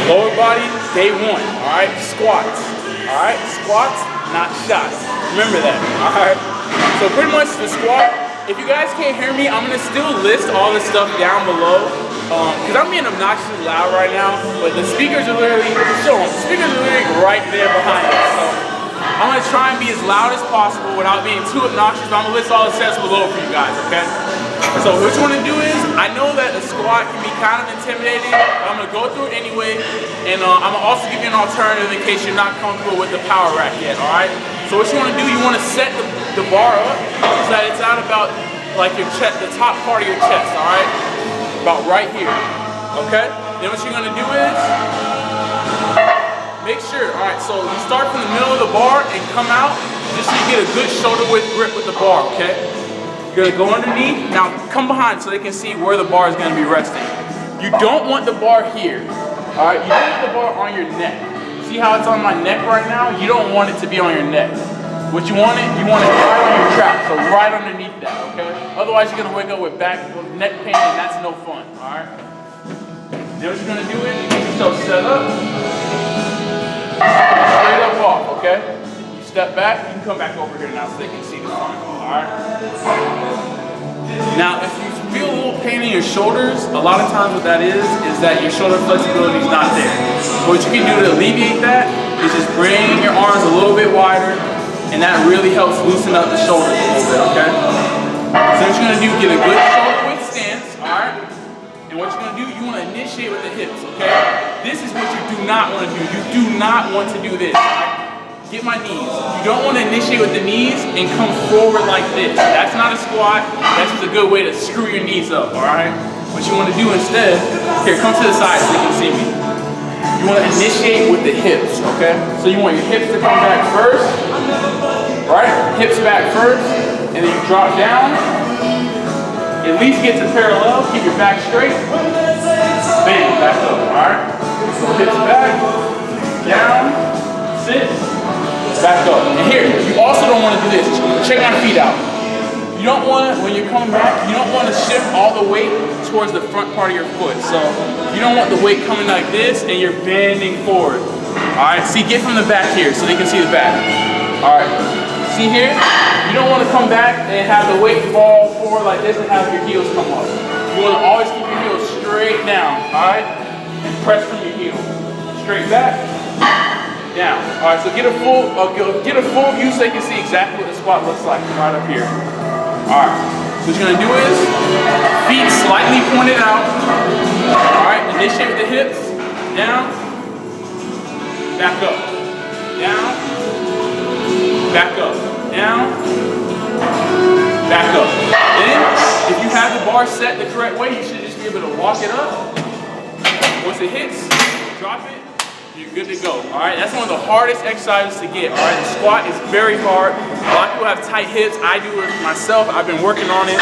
Lower body, day one, all right? Squats, all right? Squats, not shots. Remember that, all right? So pretty much the squat, if you guys can't hear me, I'm gonna still list all this stuff down below because I'm being obnoxiously loud right now, but the speakers are literally, right there behind us. So I'm gonna try and be as loud as possible without being too obnoxious, but I'm gonna list all the steps below for you guys, okay? So what you wanna do is, I know that a squat can be kind of intimidating, but I'm gonna go through it anyway, and I'm gonna also give you an alternative in case you're not comfortable with the power rack yet, all right? So what you wanna do, you wanna set the bar up so that it's at about like your chest, the top part of your chest, all right? About right here, okay? Then what you're gonna do is, make sure, all right, so you start from the middle of the bar and come out just so you get a good shoulder width grip with the bar, okay? You're gonna go underneath, now come behind so they can see where the bar is gonna be resting. You don't want the bar here, all right? You don't want the bar on your neck. See how it's on my neck right now? You don't want it to be on your neck. What you want it right on your trap, so right underneath that, okay? Otherwise you're gonna wake up with neck pain and that's no fun, all right? Then what you're gonna do is, get yourself set up, straight up off, okay? You step back, you can come back over here now so they can see the front, all right? Now, if you feel a little pain in your shoulders, a lot of times what that is that your shoulder flexibility is not there. So what you can do to alleviate that is just bring your arms a little bit wider, and that really helps loosen up the shoulders a little bit, okay? So what you're gonna do, get a good shoulder width stance, all right? And what you're gonna do, you wanna initiate with the hips, okay? This is what you do not wanna do. You do not want to do this, all right? Get my knees. You don't wanna initiate with the knees and come forward like this. That's not a squat, that's just a good way to screw your knees up, all right? What you wanna do instead, here, come to the side so you can see me. You want to initiate with the hips, okay? So you want your hips to come back first, right? Hips back first, and then you drop down. At least get to parallel, keep your back straight. Bam, back up, all right? So hips back, down, sit, back up. And here, you also don't want to do this. Check my feet out. You don't want to, when you're coming back, you don't want to shift all the weight towards the front part of your foot. So you don't want the weight coming like this and you're bending forward. All right, see, get from the back here so they can see the back. All right, see here? You don't want to come back and have the weight fall forward like this and have your heels come up. You want to always keep your heels straight down, all right? And press from your heels. Straight back, down. All right, so get a full view so they can see exactly what the squat looks like right up here. All right, so what you're gonna do is, feet slightly pointed out. All right, initiate with the hips, down, back up, down, back up, down, back up. Then, if you have the bar set the correct way, you should just be able to walk it up. Once it hits, drop it, you're good to go, all right? That's one of the hardest exercises to get, all right? The squat is very hard. A lot of people have tight hips. I do it myself. I've been working on it.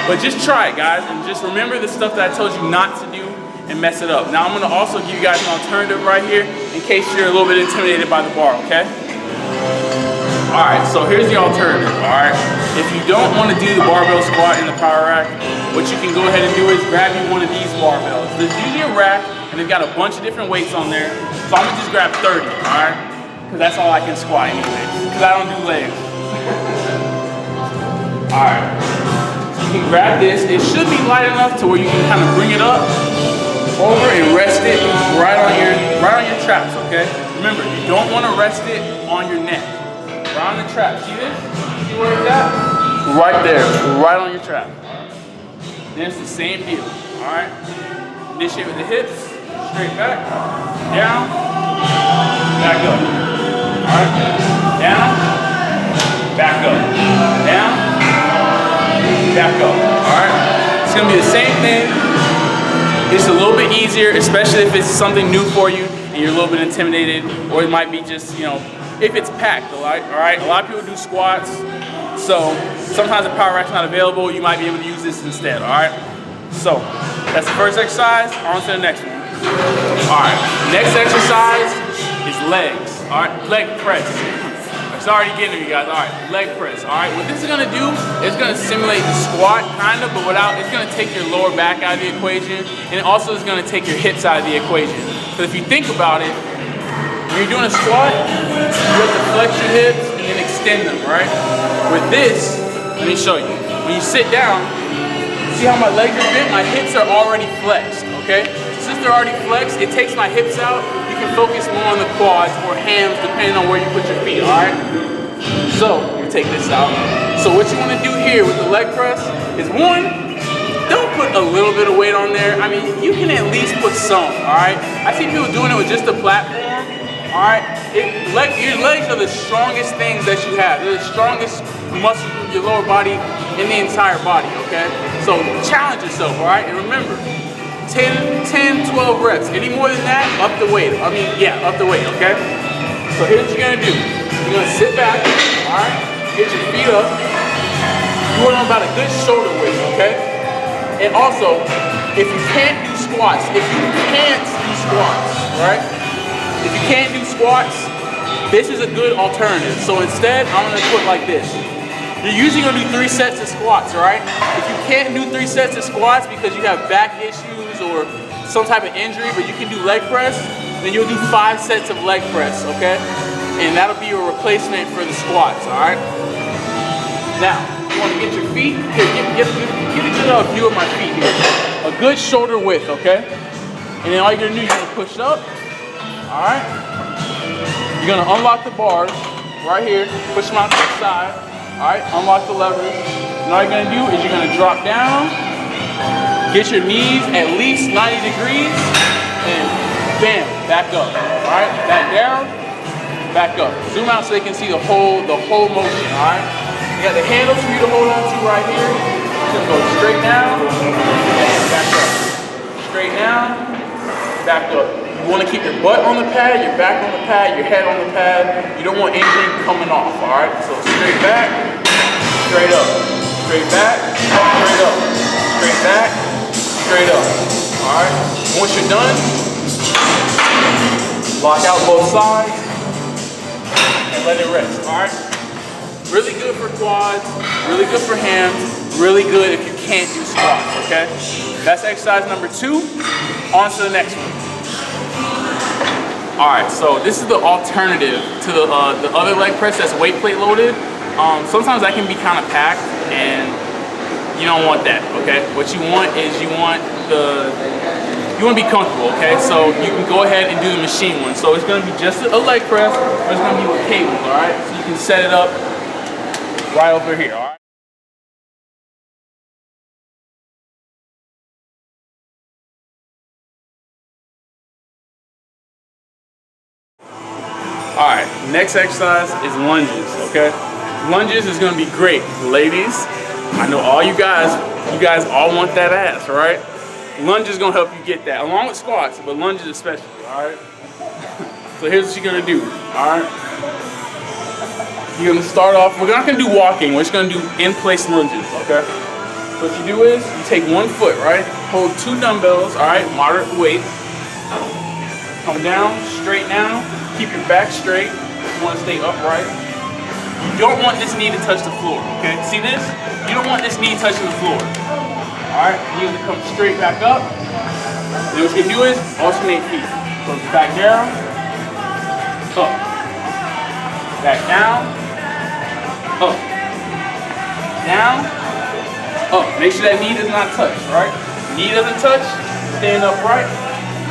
But just try it, guys, and just remember the stuff that I told you not to do and mess it up. Now, I'm gonna also give you guys an alternative right here in case you're a little bit intimidated by the bar, okay? All right, so here's the alternative, all right? If you don't wanna do the barbell squat in the power rack, what you can go ahead and do is grab you one of these barbells. There's usually a rack, and they've got a bunch of different weights on there. So I'm gonna just grab 30, all right? Because that's all I can squat anyways, because I don't do legs. All right, so you can grab this. It should be light enough to where you can kind of bring it up over and rest it right on your traps, okay? Remember, you don't wanna rest it on your neck. Right on the trap, see this? See where it's at? Right there, right on your trap. Then it's the same deal, all right? Initiate with the hips. Straight back, down, back up. All right, down, back up, down, back up. All right, it's gonna be the same thing. It's a little bit easier, especially if it's something new for you and you're a little bit intimidated, or it might be just, you know, if it's packed, all right? A lot of people do squats, so sometimes the power rack's not available. You might be able to use this instead, all right? So that's the first exercise. On to the next one. All right, next exercise is legs, all right, leg press. It's already getting to you guys, all right, leg press, all right. What this is gonna do, it's gonna simulate the squat, kind of, but without, it's gonna take your lower back out of the equation, and also it's gonna take your hips out of the equation. Because if you think about it, when you're doing a squat, you have to flex your hips and then extend them, right? With this, let me show you. When you sit down, see how my legs are bent? My hips are already flexed, okay? So since they're already flexed, it takes my hips out. You can focus more on the quads or hams, depending on where you put your feet, all right? So, let me take this out. So what you want to do here with the leg press is, one, don't put a little bit of weight on there. I mean, you can at least put some, all right? I see people doing it with just the platform, all right? Your legs are the strongest things that you have. They're the strongest muscles of your lower body in the entire body, okay? So challenge yourself, all right? And remember, 10, 12 reps. Any more than that, up the weight. Up the weight, okay? So here's what you're gonna do. You're gonna sit back, all right? Get your feet up. You want about a good shoulder width, okay? And also, if you can't do squats, right? If you can't do squats, this is a good alternative. So instead, I'm gonna put like this. You're usually gonna do 3 sets of squats, right? If you can't do 3 sets of squats because you have back issues or some type of injury, but you can do leg press, then you'll do 5 sets of leg press, okay? And that'll be your replacement for the squats, all right? Now, you wanna get your feet, here, get a good view of my feet here. A good shoulder width, okay? And then all you're gonna do, you're gonna push up, all right? You're gonna unlock the bars right here, push them out to the side, all right? Unlock the levers. And all you're gonna do is you're gonna drop down, get your knees at least 90 degrees, and bam, back up, all right? Back down, back up. Zoom out so they can see the whole motion, all right? You got the handles for you to hold on to right here. You're gonna go straight down, and back up. Straight down, back up. You wanna keep your butt on the pad, your back on the pad, your head on the pad. You don't want anything coming off, all right? So straight back, straight up. Straight back, straight up. Straight back, straight up, all right? Once you're done, lock out both sides and let it rest, all right? Really good for quads, really good for hams, really good if you can't do squats, okay? That's exercise number 2. On to the next one. All right, so this is the alternative to the other leg press that's weight plate loaded. Sometimes that can be kind of packed, and you don't want that, okay? What you want is you want to be comfortable, okay? So you can go ahead and do the machine one. So it's gonna be just a leg press, but it's gonna be with cables, all right? So you can set it up right over here, all right? All right, next exercise is lunges, okay? Lunges is gonna be great. Ladies, I know all you guys all want that ass, right? Lunges is gonna help you get that, along with squats, but lunges especially, all right? So here's what you're gonna do, all right? You're gonna start off, we're not gonna do walking, we're just gonna do in-place lunges, okay? So what you do is, you take 1 foot, right? Hold 2 dumbbells, all right? Moderate weight. Come down, straight down. Keep your back straight. You want to stay upright. You don't want this knee to touch the floor, okay? See this? You don't want this knee touching the floor. All right, you're gonna come straight back up. Then what you're gonna do is alternate feet. So back down, up. Back down, up. Down, up. Make sure that knee does not touch, right? Knee doesn't touch, stand upright,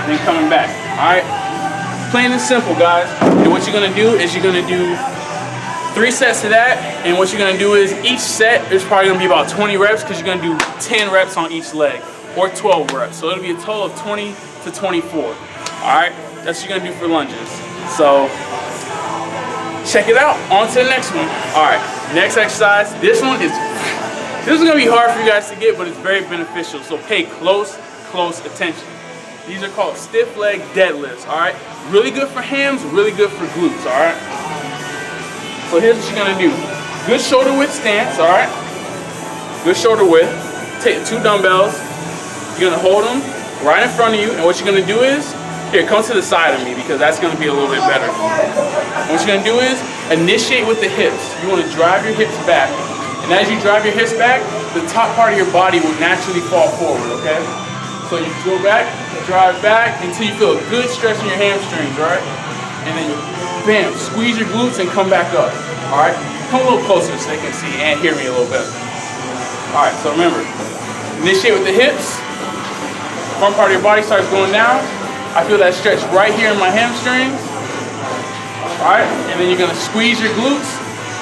and then coming back, all right? Plain and simple, guys. And what you're gonna do is you're gonna do 3 sets of that, and what you're gonna do is each set is probably gonna be about 20 reps because you're gonna do 10 reps on each leg, or 12 reps. So it'll be a total of 20 to 24. All right, that's what you're gonna do for lunges. So check it out. On to the next one. All right, next exercise. This is gonna be hard for you guys to get, but it's very beneficial. So pay close attention. These are called stiff leg deadlifts, all right? Really good for hams, really good for glutes, all right? So here's what you're gonna do. Good shoulder width stance, all right? Good shoulder width. Take 2 dumbbells. You're gonna hold them right in front of you, and what you're gonna do is, here, come to the side of me because that's gonna be a little bit better. And what you're gonna do is, initiate with the hips. You wanna drive your hips back. And as you drive your hips back, the top part of your body will naturally fall forward, okay? So you go back, drive back until you feel a good stretch in your hamstrings, right? And then bam, squeeze your glutes and come back up. All right, come a little closer so they can see and hear me a little better. All right, so remember, initiate with the hips. Front part of your body starts going down. I feel that stretch right here in my hamstrings. All right, and then you're gonna squeeze your glutes,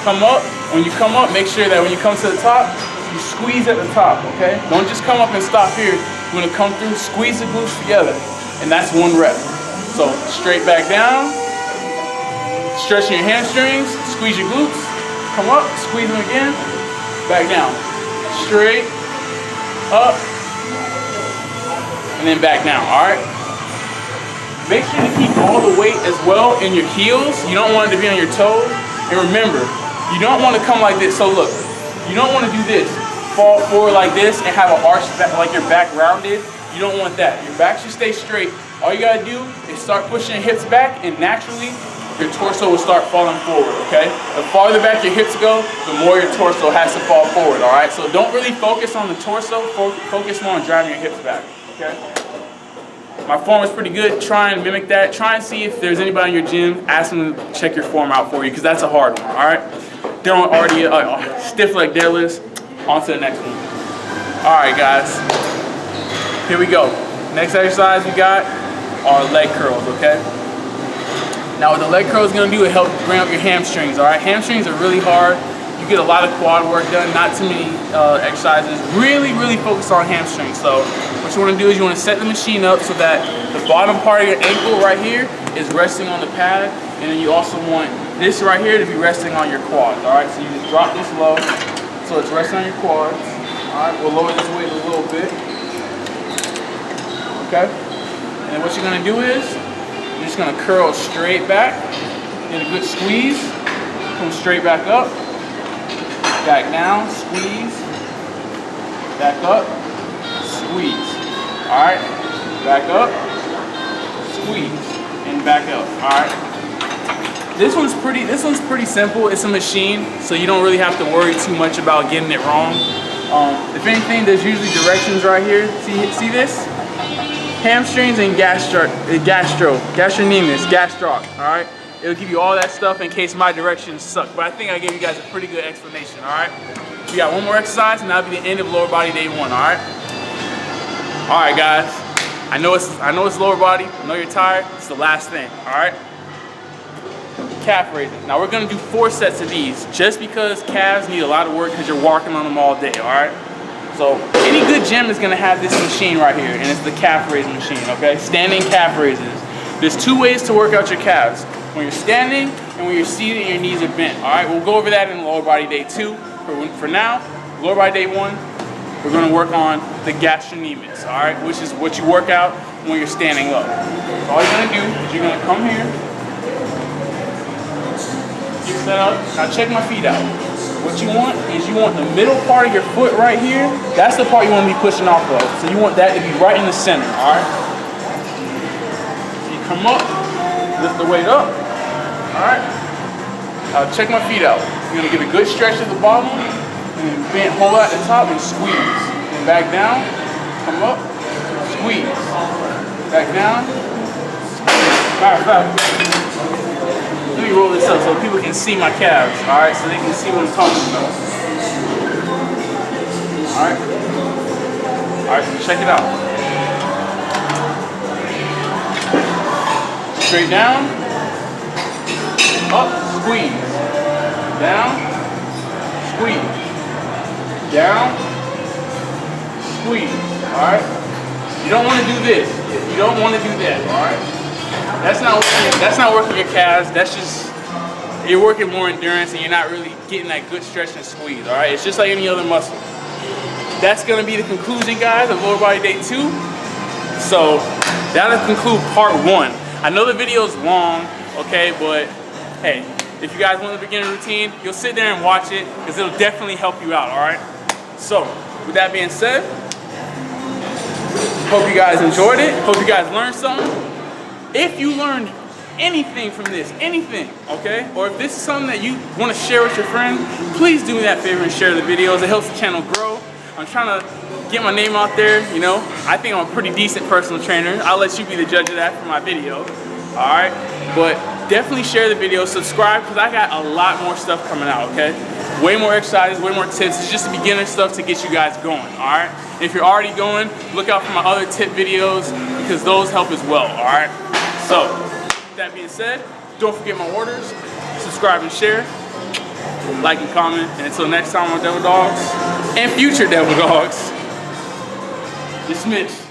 come up. When you come up, make sure that when you come to the top, you squeeze at the top, okay? Don't just come up and stop here. You're gonna come through, squeeze the glutes together, and that's 1 rep. So straight back down, stretching your hamstrings, squeeze your glutes, come up, squeeze them again, back down. Straight, up, and then back down, all right? Make sure to keep all the weight as well in your heels. You don't want it to be on your toes. And remember, you don't want to come like this. So look, you don't want to do this. Fall forward like this and have an arch back, like your back rounded. You don't want that. Your back should stay straight. All you gotta do is start pushing your hips back, and naturally your torso will start falling forward, okay? The farther back your hips go, the more your torso has to fall forward, all right? So don't really focus on the torso, focus more on driving your hips back, okay? My form is pretty good. Try and mimic that. Try and see if there's anybody in your gym. Ask them to check your form out for you, because that's a hard one, all right? They're already stiff leg deadlifts. On to the next one. All right, guys. Here we go. Next exercise we got are leg curls, okay? Now what the leg curl is gonna do is help bring up your hamstrings, all right? Hamstrings are really hard. You get a lot of quad work done, not too many exercises. Really focus on hamstrings. So what you wanna do is you wanna set the machine up so that the bottom part of your ankle right here is resting on the pad, and then you also want this right here to be resting on your quads, all right? So you just drop this low, so it's resting on your quads. All right, we'll lower this weight a little bit. Okay? And then what you're gonna do is, you're just gonna curl straight back, get a good squeeze, come straight back up, back down, squeeze, back up, squeeze. All right, back up, squeeze, and back up. All right. This one's pretty simple. It's a machine, so you don't really have to worry too much about getting it wrong. If anything, there's usually directions right here. See this? Hamstrings and gastrocnemius, gastroc, all right? It'll give you all that stuff in case my directions suck, but I think I gave you guys a pretty good explanation, all right? We got one more exercise, and that'll be the end of lower body day 1, all right? All right, guys. I know it's lower body. I know you're tired. It's the last thing, all right? Calf raises. Now we're gonna do 4 sets of these, just because calves need a lot of work because you're walking on them all day, all right? So any good gym is gonna have this machine right here, and it's the calf raise machine, okay? Standing calf raises. There's 2 ways to work out your calves. When you're standing and when you're seated and your knees are bent, all right? We'll go over that in lower body day 2. For now, lower body day 1, we're gonna work on the gastrocnemius, all right? Which is what you work out when you're standing up. So all you're gonna do is you're gonna come here, get set up. Now check my feet out. What you want is you want the middle part of your foot right here. That's the part you want to be pushing off of. So you want that to be right in the center, all right? So you come up, lift the weight up, all right? Now check my feet out. You're gonna get a good stretch at the bottom, and then bend, hold out at the top and squeeze. Then back down, come up, squeeze. Back down, squeeze. All right. Let me roll this up so people can see my calves, all right? So they can see what I'm talking about. All right, so check it out. Straight down, up, squeeze, down, squeeze, down, squeeze, all right? You don't want to do this. You don't want to do that, all right? That's not working your calves. That's just, you're working more endurance and you're not really getting that good stretch and squeeze, all right? It's just like any other muscle. That's gonna be the conclusion, guys, of lower body day 2. So that'll conclude part 1. I know the video's long, okay, but hey, if you guys want the beginner routine, you'll sit there and watch it because it'll definitely help you out, all right? So with that being said, hope you guys enjoyed it. Hope you guys learned something. If you learned anything from this, anything, okay? Or if this is something that you want to share with your friends, please do me that favor and share the videos. It helps the channel grow. I'm trying to get my name out there, you know. I think I'm a pretty decent personal trainer. I'll let you be the judge of that for my video, all right? But definitely share the video, subscribe, because I got a lot more stuff coming out, okay? Way more exercises, way more tips. It's just the beginner stuff to get you guys going, all right? And if you're already going, look out for my other tip videos because those help as well, all right? So, with that being said, don't forget my orders, subscribe and share, like and comment, and until next time on Devil Dogs and future Devil Dogs, dismissed.